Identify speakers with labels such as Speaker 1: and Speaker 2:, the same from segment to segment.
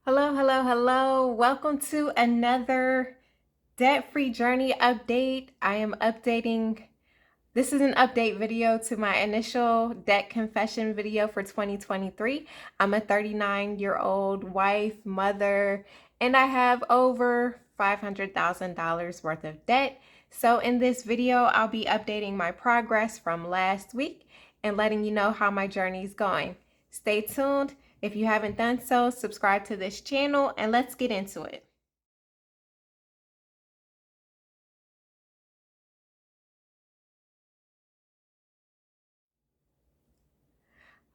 Speaker 1: Hello, hello, hello. Welcome to another debt-free journey update. This is an update video to my initial debt confession video for 2023. I'm a 39-year-old wife, mother, and I have over $500,000 worth of debt. So in this video, I'll be updating my progress from last week and letting you know how my journey is going. Stay tuned. If you haven't done so, subscribe to this channel and let's get into it.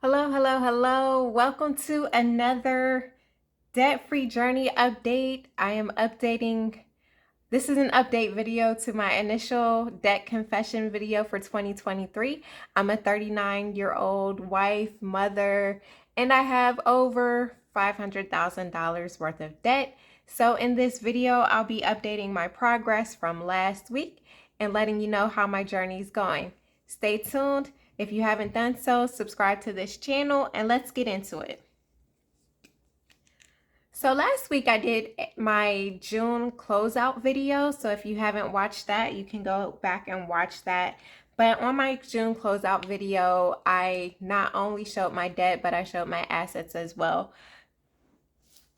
Speaker 1: Hello, hello, hello. Welcome to another debt-free journey update. This is an update video to my initial debt confession video for 2023. I'm a 39-year-old wife, mother, and I have over $500,000 worth of debt. So in this video, I'll be updating my progress from last week and letting you know how my journey is going. Stay tuned. If you haven't done so, subscribe to this channel and let's get into it. So last week I did my June closeout video. So if you haven't watched that, you can go back and watch that. But on my June closeout video, I not only showed my debt, but I showed my assets as well.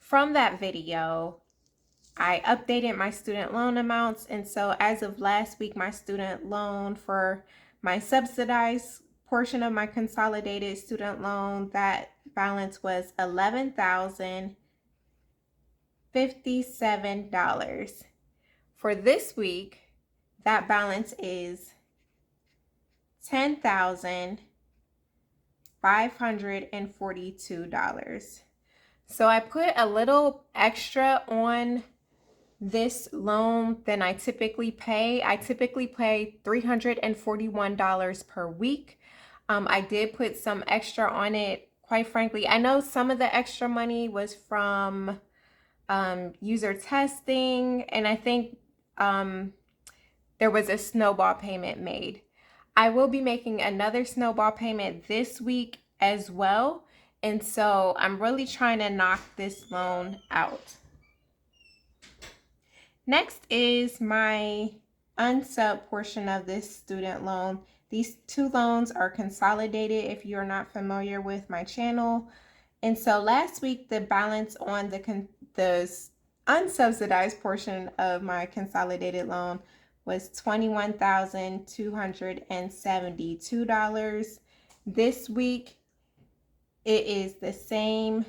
Speaker 1: From that video, I updated my student loan amounts. And so as of last week, my student loan for my subsidized portion of my consolidated student loan, that balance was $11,057. For this week, that balance is $10,542. So I put a little extra on this loan than I typically pay. I typically pay $341 per week. I did put some extra on it. Quite frankly, I know some of the extra money was from user testing, and I think there was a snowball payment made. I will be making another snowball payment this week as well, and so I'm really trying to knock this loan out. Next is my unsub portion of this student loan. These two loans are consolidated if you're not familiar with my channel. And so last week, the balance on the unsubsidized portion of my consolidated loan was $21,272. This week, it is the same.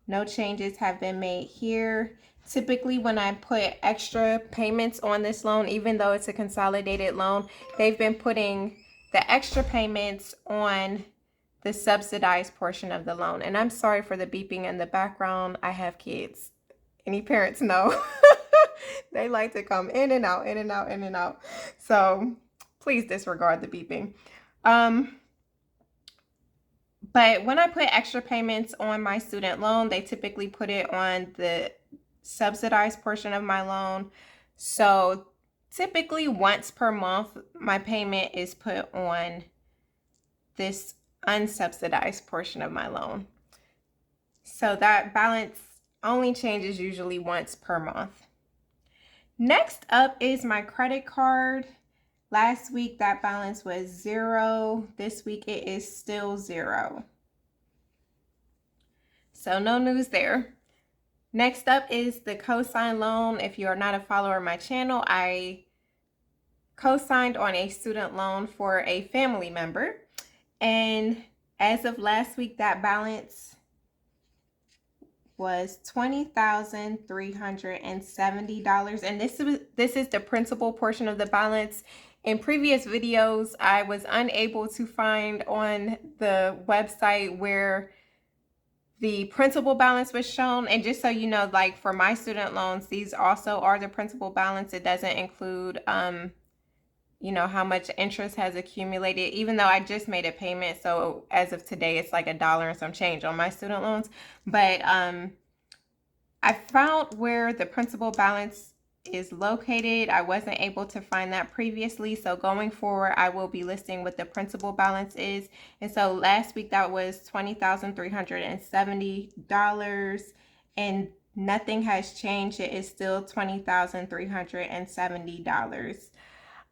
Speaker 1: No changes have been made here. Typically, when I put extra payments on this loan, even though it's a consolidated loan, they've been putting the extra payments on the subsidized portion of the loan. And I'm sorry for the beeping in the background. I have kids. Any parents know. They like to come in and out, in and out, in and out. So please disregard the beeping. But when I put extra payments on my student loan, they typically put it on the subsidized portion of my loan. So typically once per month, my payment is put on this unsubsidized portion of my loan. So that balance only changes usually once per month. Next up is my credit card. Last week, that balance was $0. This week, it is still $0. So no news there. Next up is the co-sign loan. If you are not a follower of my channel, I co-signed on a student loan for a family member. And as of last week, that balance was $20,370. And this is the principal portion of the balance. In previous videos, I was unable to find on the website where the principal balance was shown. And just so you know, like for my student loans, these also are the principal balance. It doesn't include, you know, how much interest has accumulated, even though I just made a payment. So as of today, it's like $1 and some change on my student loans. But I found where the principal balance is located. I wasn't able to find that previously. So going forward, I will be listing what the principal balance is. And so last week that was $20,370. and nothing has changed. It is still $20,370.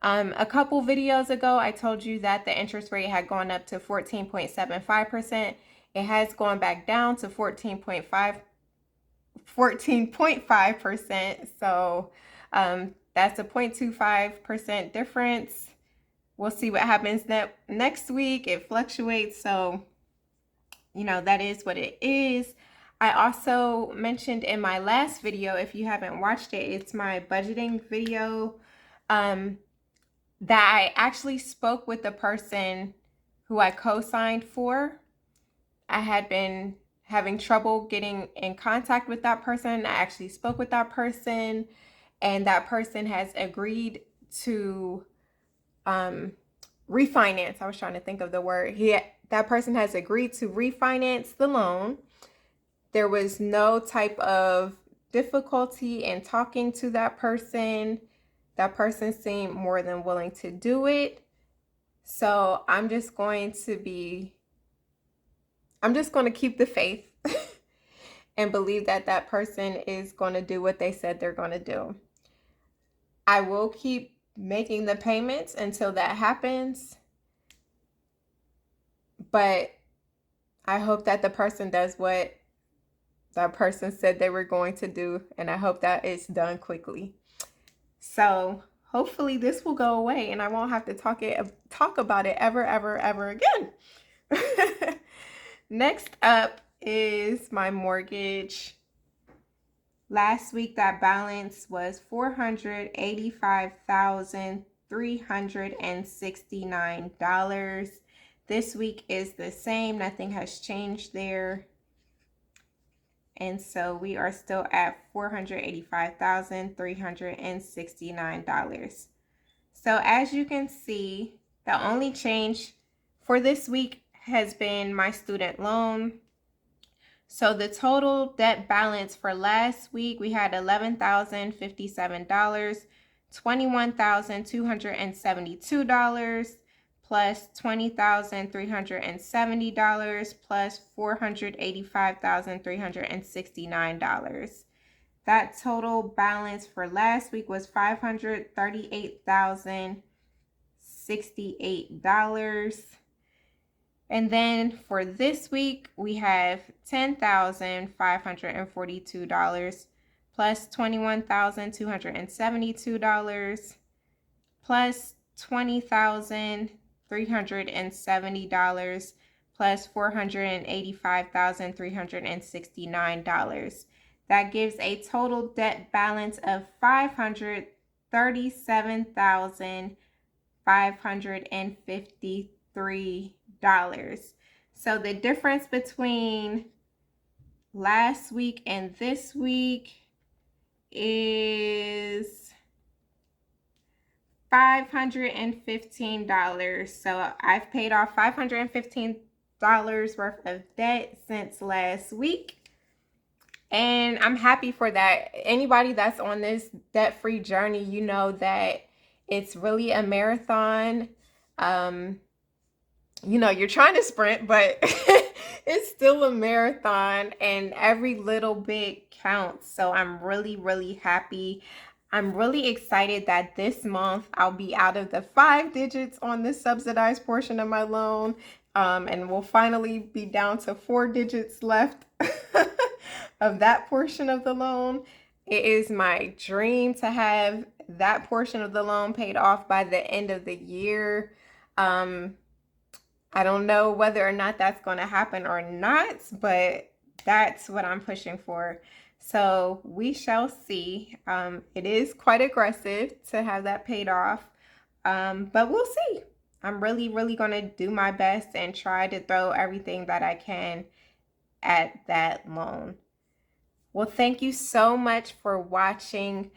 Speaker 1: A couple videos ago, I told you that the interest rate had gone up to 14.75%. It has gone back down to 14.5%. So that's a 0.25% difference. We'll see what happens next week. It fluctuates. So, you know, that is what it is. I also mentioned in my last video, if you haven't watched it, it's my budgeting video, that I actually spoke with the person who I co-signed for. I had been having trouble getting in contact with that person. I actually spoke with that person, and that person has agreed to refinance. I was trying to think of the word. That person has agreed to refinance the loan. There was no type of difficulty in talking to that person. That person seemed more than willing to do it. So I'm just going to keep the faith and believe that that person is going to do what they said they're going to do. I will keep making the payments until that happens. But I hope that the person does what that person said they were going to do, and I hope that it's done quickly. So hopefully this will go away and I won't have to talk about it ever again. Next up is my mortgage. Last week that balance was $485,369. This week is the same. Nothing has changed there. And so we are still at $485,369. So as you can see, the only change for this week has been my student loan. So the total debt balance for last week, we had $11,057, $21,272, plus $20,370, plus $485,369. That total balance for last week was $538,068. And then for this week, we have $10,542, plus $21,272, plus $20,370, plus $485,369. That gives a total debt balance of $537,553. So the difference between last week and this week is $515. So I've paid off $515 worth of debt since last week. And I'm happy for that. Anybody that's on this debt-free journey, you know that it's really a marathon. You know, you're trying to sprint, but it's still a marathon and every little bit counts. So I'm really happy. I'm really excited that this month I'll be out of the 5 digits on this subsidized portion of my loan. And we'll finally be down to 4 digits left of that portion of the loan. It is my dream to have that portion of the loan paid off by the end of the year. I don't know whether or not that's going to happen or not, but that's what I'm pushing for. So we shall see. It is quite aggressive to have that paid off, but we'll see. I'm really going to do my best and try to throw everything that I can at that loan. Well, thank you so much for watching.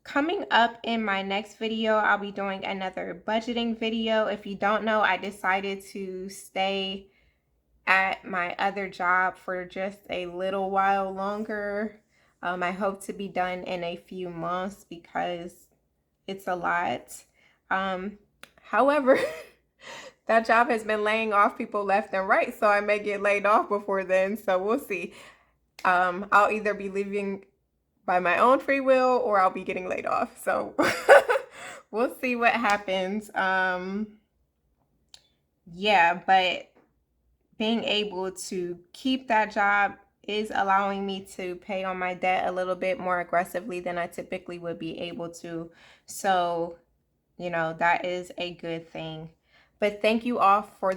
Speaker 1: Coming up in my next video, I'll be doing another budgeting video. If you don't know, I decided to stay at my other job for just a little while longer. I hope to be done in a few months because it's a lot. However, that job has been laying off people left and right, so I may get laid off before then, so we'll see. I'll either be leaving by my own free will or I'll be getting laid off. So we'll see what happens. Yeah, but being able to keep that job is allowing me to pay on my debt a little bit more aggressively than I typically would be able to. So, that is a good thing. But thank you all for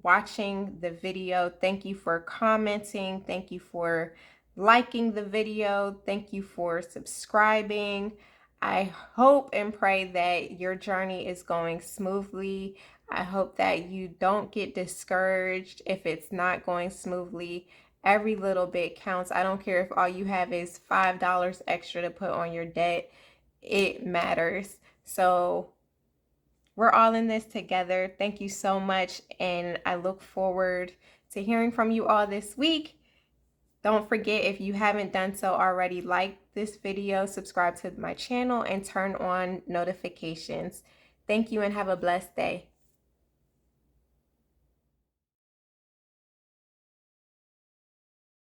Speaker 1: watching the video. Thank you for commenting. Thank you for liking the video. Thank you for subscribing. I hope and pray that your journey is going smoothly. I hope that you don't get discouraged if it's not going smoothly. Every little bit counts. I don't care if all you have is $5 extra to put on your debt. It matters. So we're all in this together. Thank you so much. And I look forward to hearing from you all this week. Don't forget, if you haven't done so already, like this video, subscribe to my channel, and turn on notifications. Thank you and have a blessed day.